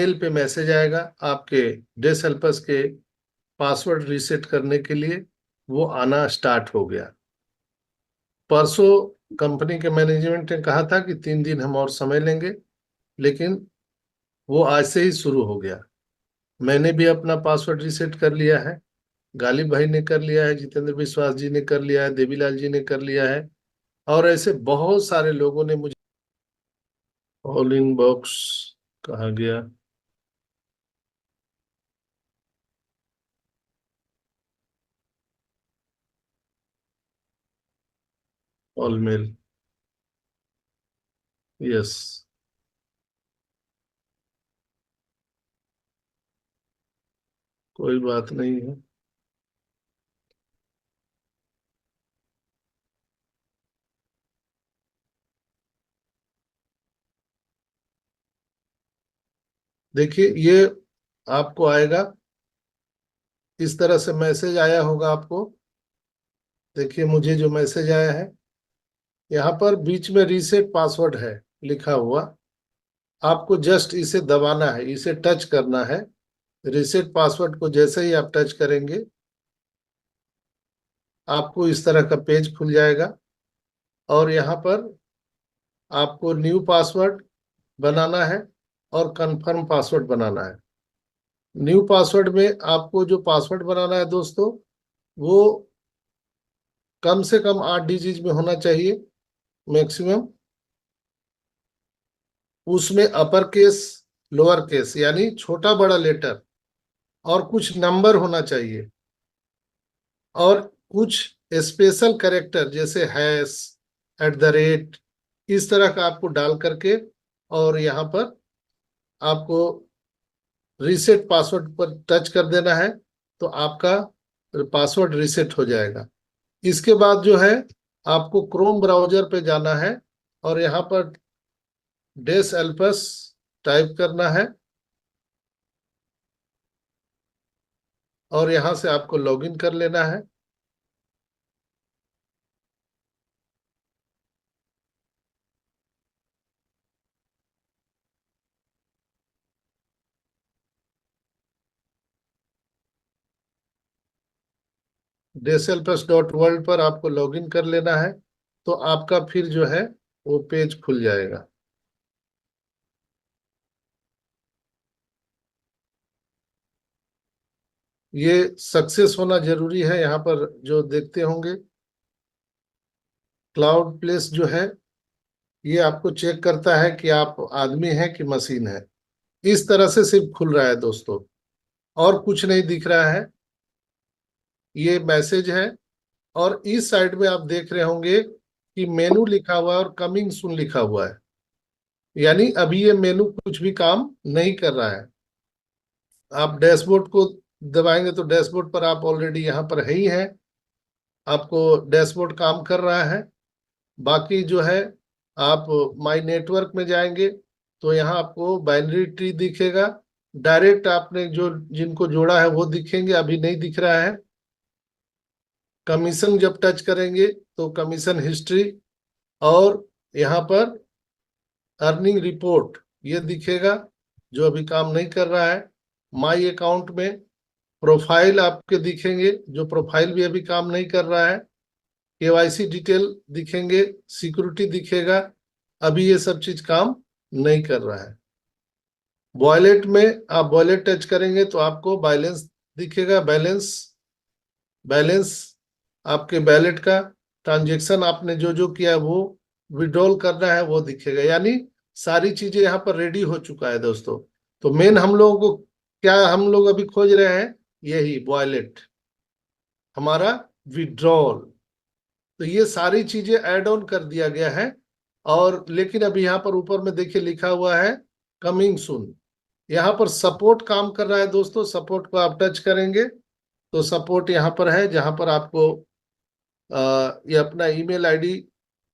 Mail पे message आएगा आपके डेस हेल्पर्स के पासवर्ड रीसेट करने के लिए। वो आना स्टार्ट हो गया। परसों कंपनी के मैनेजमेंट ने कहा था कि 3 दिन हम और समय लेंगे, लेकिन वो आज से ही शुरू हो गया। मैंने भी अपना पासवर्ड रीसेट कर लिया है, गालिब भाई ने कर लिया है, जितेंद्र विश्वास जी ने कर लिया है, देवीलाल जी ने कर लिया है, और ऐसे बहुत सारे लोगों ने मुझे। ऑल इन बॉक्स कहा गया। All mail. यस। कोई बात नहीं है। देखिए, ये आपको आएगा इस तरह से, मैसेज आया होगा आपको। देखिए, मुझे जो मैसेज आया है, यहाँ पर बीच में रीसेट पासवर्ड है लिखा हुआ। आपको जस्ट इसे दबाना है, इसे टच करना है। रीसेट पासवर्ड को जैसे ही आप टच करेंगे, आपको इस तरह का पेज खुल जाएगा, और यहाँ पर आपको न्यू पासवर्ड बनाना है और कंफर्म पासवर्ड बनाना है। न्यू पासवर्ड में आपको जो पासवर्ड बनाना है दोस्तों, वो कम से कम 8 डिजिट में होना चाहिए मैक्सिमम। उसमें अपर केस, लोअर केस, यानी छोटा बड़ा लेटर, और कुछ नंबर होना चाहिए, और कुछ स्पेशल कैरेक्टर जैसे हैश, @ इस तरह का आपको डाल करके, और यहाँ पर आपको रीसेट पासवर्ड पर टच कर देना है, तो आपका पासवर्ड रीसेट हो जाएगा। इसके बाद जो है, आपको क्रोम ब्राउजर पे जाना है, और यहाँ पर डेस एल्पस टाइप करना है, और यहाँ से आपको लॉगिन कर लेना है। deselpus.world पर आपको लॉगिन कर लेना है, तो आपका फिर जो है वो पेज खुल जाएगा। ये सक्सेस होना जरूरी है। यहाँ पर जो देखते होंगे, क्लाउड प्लेस जो है, ये आपको चेक करता है कि आप आदमी हैं कि मशीन है। इस तरह से सिर्फ खुल रहा है दोस्तों, और कुछ नहीं दिख रहा है। ये मैसेज है, और इस साइड में आप देख रहे होंगे कि मेनू लिखा हुआ है और कमिंग सून लिखा हुआ है, यानी अभी ये मेनू कुछ भी काम नहीं कर रहा है। आप डैशबोर्ड को दबाएंगे तो डैशबोर्ड पर आप ऑलरेडी यहाँ पर है ही हैं, आपको डैशबोर्ड काम कर रहा है। बाकी जो है, आप माई नेटवर्क में जाएंगे तो यहाँ आपको बाइनरी ट्री दिखेगा। डायरेक्ट आपने जो जिनको जोड़ा है वो दिखेंगे, अभी नहीं दिख रहा है। कमीशन जब टच करेंगे तो कमीशन हिस्ट्री, और यहाँ पर अर्निंग रिपोर्ट ये दिखेगा, जो अभी काम नहीं कर रहा है। माई अकाउंट में प्रोफाइल आपके दिखेंगे, जो प्रोफाइल भी अभी काम नहीं कर रहा है। केवाईसी डिटेल दिखेंगे, सिक्योरिटी दिखेगा, अभी ये सब चीज काम नहीं कर रहा है। वॉलेट में आप वॉलेट टच करेंगे तो आपको बैलेंस दिखेगा। बैलेंस, बैलेंस आपके वॉलेट का ट्रांजेक्शन आपने जो जो किया है वो विड्रॉल करना है वो दिखेगा, यानी सारी चीजें यहाँ पर रेडी हो चुका है दोस्तों। तो मेन हम लोगों को क्या, हम लोग अभी खोज रहे हैं, यही वॉलेट, हमारा विड्रॉल। तो ये सारी चीजें ऐड ऑन कर दिया गया है। और लेकिन अभी यहाँ पर ऊपर में देखिए लिखा हुआ है कमिंग सून। यहाँ पर सपोर्ट काम कर रहा है दोस्तों। सपोर्ट को आप टच करेंगे तो सपोर्ट यहाँ पर है, जहाँ पर आपको ये अपना ईमेल आईडी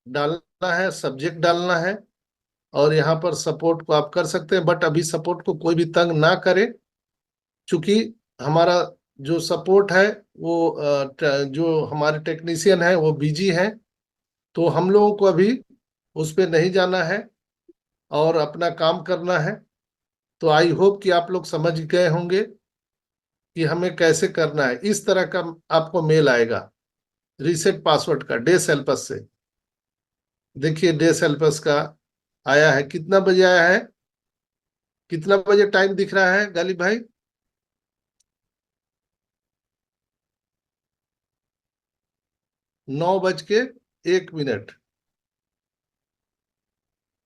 डालना है, सब्जेक्ट डालना है, और यहाँ पर सपोर्ट को आप कर सकते हैं। बट अभी सपोर्ट को कोई भी तंग ना करे, चूंकि हमारा जो सपोर्ट है वो जो हमारे टेक्नीशियन है वो बिजी है, तो हम लोगों को अभी उस पर नहीं जाना है और अपना काम करना है। तो आई होप कि आप लोग समझ गए होंगे कि हमें कैसे करना है। इस तरह का आपको मेल आएगा रीसेट पासवर्ड का डे सेल्पस से। देखिए डे सेल्पस का आया है, कितना बजे आया है, कितना बजे टाइम दिख रहा है गालिब भाई? 9:01।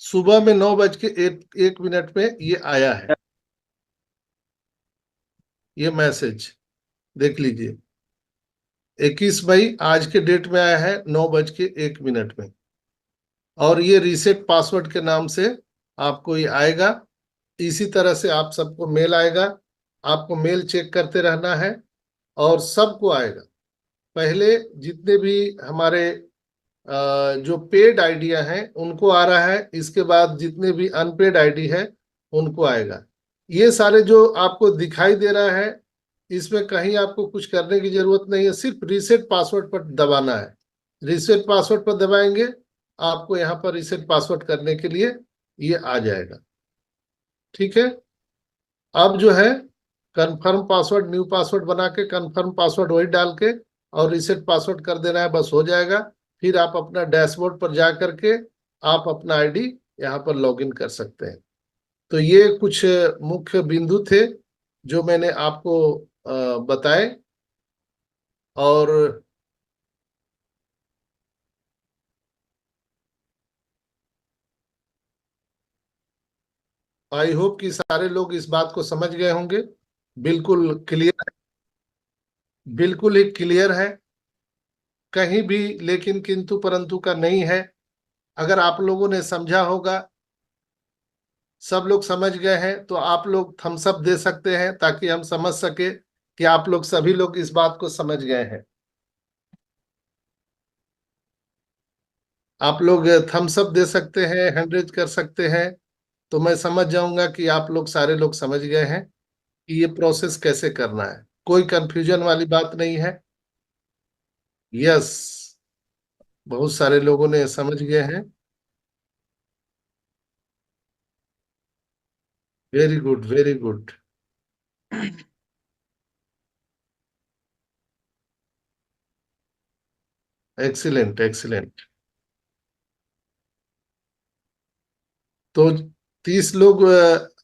सुबह में 9:01 में ये आया है, ये मैसेज देख लीजिए। 21 मई आज के डेट में आया है 9:01 में। और ये रीसेट पासवर्ड के नाम से आपको ये आएगा। इसी तरह से आप सबको मेल आएगा, आपको मेल चेक करते रहना है और सबको आएगा। पहले जितने भी हमारे जो पेड आइडिया हैं उनको आ रहा है, इसके बाद जितने भी अनपेड आईडी है उनको आएगा। ये सारे जो आपको दिखाई दे रहा है, इसमें कहीं आपको कुछ करने की जरूरत नहीं है, सिर्फ रीसेट पासवर्ड पर दबाना है। रीसेट पासवर्ड पर दबाएंगे, आपको यहाँ पर रीसेट पासवर्ड करने के लिए ये आ जाएगा। ठीक है, अब जो है कंफर्म पासवर्ड, न्यू पासवर्ड बना के कंफर्म पासवर्ड वही डाल के और रीसेट पासवर्ड कर देना है, बस हो जाएगा। फिर आप अपना डैशबोर्ड पर जा करके आप अपना आईडी यहाँ पर लॉगिन कर सकते हैं। तो ये कुछ मुख्य बिंदु थे जो मैंने आपको बताए। और आई होप कि सारे लोग इस बात को समझ गए होंगे। बिल्कुल क्लियर, बिल्कुल ही क्लियर है, कहीं भी लेकिन किंतु परंतु का नहीं है। अगर आप लोगों ने समझा होगा, सब लोग समझ गए हैं, तो आप लोग थम्स अप दे सकते हैं ताकि हम समझ सके कि आप लोग सभी लोग इस बात को समझ गए हैं। आप लोग थम्स अप दे सकते हैं, हैंड रेज कर सकते हैं, तो मैं समझ जाऊंगा कि आप लोग सारे लोग समझ गए हैं कि ये प्रोसेस कैसे करना है। कोई कंफ्यूजन वाली बात नहीं है। यस, बहुत सारे लोगों ने समझ गए हैं। Very good, very good. Excellent, excellent. तो 30 लोग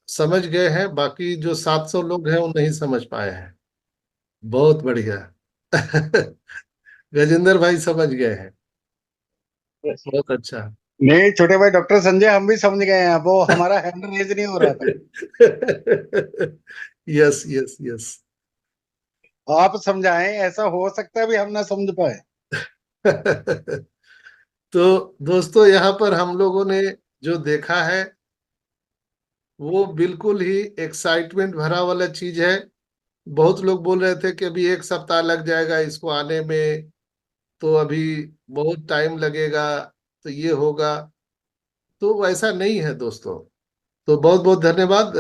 समझ गए हैं, बाकी जो 700 लोग हैं वो नहीं समझ पाए हैं। बहुत बढ़िया। गजेंद्र भाई समझ गए हैं, बहुत अच्छा। नहीं छोटे भाई, डॉक्टर संजय, हम भी समझ गए हैं। वो हमारा हैंड रेज नहीं हो रहा था। Yes, yes, yes. आप समझाएं, ऐसा हो सकता है भी हम ना समझ पाए। तो दोस्तों यहाँ पर हम लोगों ने जो देखा है वो बिल्कुल ही एक्साइटमेंट भरा वाला चीज है। बहुत लोग बोल रहे थे कि अभी 1 सप्ताह लग जाएगा इसको आने में, तो अभी बहुत टाइम लगेगा, तो ये होगा। तो वैसा नहीं है दोस्तों। तो बहुत बहुत धन्यवाद।